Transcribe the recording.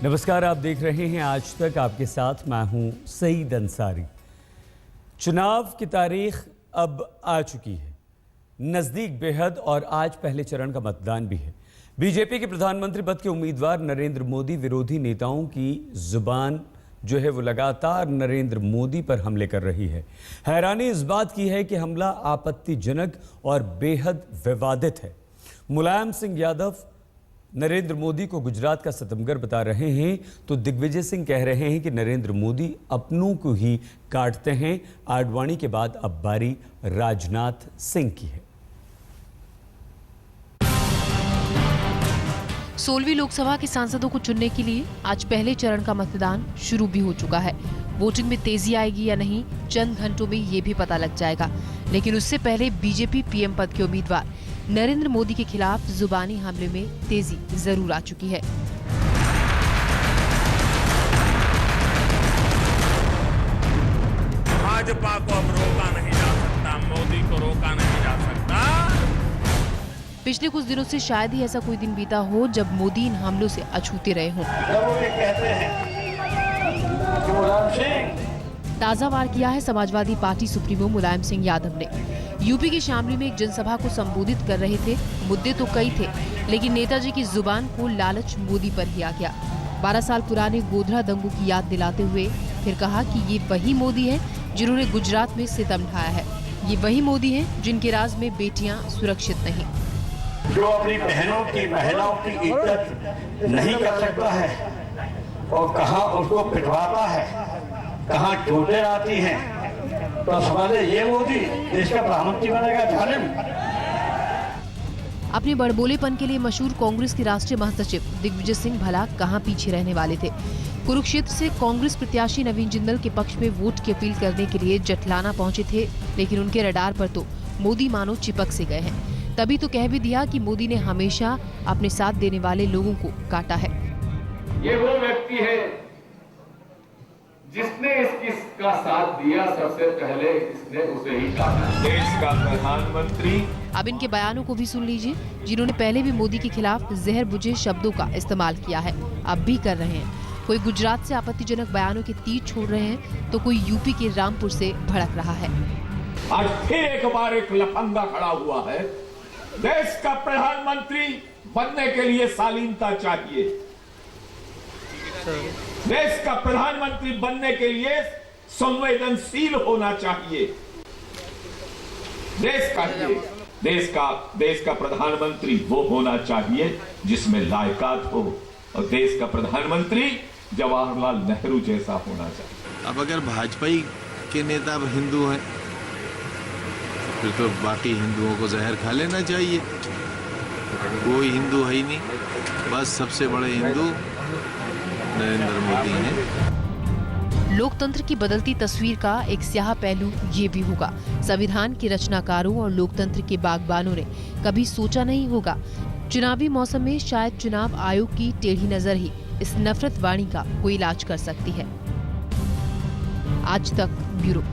नमस्कार, आप देख रहे हैं आज तक। आपके साथ मैं हूं सईद अंसारी। चुनाव की तारीख अब आ चुकी है, नज़दीक बेहद, और आज पहले चरण का मतदान भी है। बीजेपी के प्रधानमंत्री पद के उम्मीदवार नरेंद्र मोदी विरोधी नेताओं की जुबान जो है वो लगातार नरेंद्र मोदी पर हमले कर रही है। हैरानी इस बात की है कि हमला आपत्तिजनक और बेहद विवादित है। मुलायम सिंह यादव नरेंद्र मोदी को गुजरात का सितमगर बता रहे हैं, तो दिग्विजय सिंह कह रहे हैं कि नरेंद्र मोदी अपनों को ही काटते हैं। आडवाणी के बाद अब बारी राजनाथ सिंह की है। 16वीं लोकसभा के सांसदों को चुनने के लिए आज पहले चरण का मतदान शुरू भी हो चुका है। वोटिंग में तेजी आएगी या नहीं, चंद घंटों में ये भी पता लग जाएगा। लेकिन उससे पहले बीजेपी पीएम पद के उम्मीदवार नरेंद्र मोदी के खिलाफ जुबानी हमले में तेजी जरूर आ चुकी है। भाजपा को अब रोका नहीं जा सकता, मोदी को रोका नहीं जा सकता। पिछले कुछ दिनों से शायद ही ऐसा कोई दिन बीता हो जब मोदी इन हमलों से अछूते रहे हों। ताजा वार किया है समाजवादी पार्टी सुप्रीमो मुलायम सिंह यादव ने। यूपी के शामली में एक जनसभा को संबोधित कर रहे थे। मुद्दे तो कई थे, लेकिन नेताजी की जुबान को लालच मोदी पर ही आ गया। 12 साल पुराने गोधरा दंगों की याद दिलाते हुए फिर कहा कि ये वही मोदी है जिन्होंने गुजरात में सितम ढाया है। ये वही मोदी है जिनके राज में बेटियां सुरक्षित नहीं। जो अपनी बहनों की, महिलाओं की इज्जत नहीं कर सकता है और कहाँ उसको पिटवाता है, कहाँ चोटें आती हैं, तो समझे ये मोदी देश का प्रधानमंत्री बनेगा जालिम। अपने बड़बोलेपन के लिए मशहूर कांग्रेस के राष्ट्रीय महासचिव दिग्विजय सिंह भला कहां पीछे रहने वाले थे। कुरुक्षेत्र से कांग्रेस प्रत्याशी नवीन जिंदल के पक्ष में वोट की अपील करने के लिए जटलाना पहुंचे थे, लेकिन उनके रडार पर तो मोदी मानो चिपक से गए हैं। तभी तो कह भी दिया कि मोदी ने हमेशा अपने साथ देने वाले लोगों को काटा है। ये वो व्यक्ति है जिसने इसका साथ दिया, सबसे पहले इसने उसे ही काटा। देश का प्रधानमंत्री। अब इनके बयानों को भी सुन लीजिए, जिन्होंने पहले भी मोदी के खिलाफ जहर बुझे शब्दों का इस्तेमाल किया है, अब भी कर रहे हैं। कोई गुजरात से आपत्तिजनक बयानों के तीर छोड़ रहे हैं, तो कोई यूपी के रामपुर से भड़क रहा है। आज फिर एक बार एक लफंगा खड़ा हुआ है। देश का प्रधानमंत्री बनने के लिए शालीनता चाहिए। देश का प्रधानमंत्री बनने के लिए संवेदनशील होना चाहिए। देश का प्रधानमंत्री वो होना चाहिए जिसमें लायकात हो, और देश का प्रधानमंत्री जवाहरलाल नेहरू जैसा होना चाहिए। अब अगर भाजपा के नेता हिंदू हैं, फिर तो बाकी हिंदुओं को जहर खा लेना चाहिए। कोई हिंदू है ही नहीं, बस सबसे बड़े हिंदू नरेंद्र मोदी हैं। लोकतंत्र की बदलती तस्वीर का एक स्याह पहलू ये भी होगा। संविधान के रचनाकारों और लोकतंत्र के बागबानों ने कभी सोचा नहीं होगा चुनावी मौसम में शायद चुनाव आयोग की टेढ़ी नजर ही इस नफरत वाणी का कोई इलाज कर सकती है। आज तक ब्यूरो।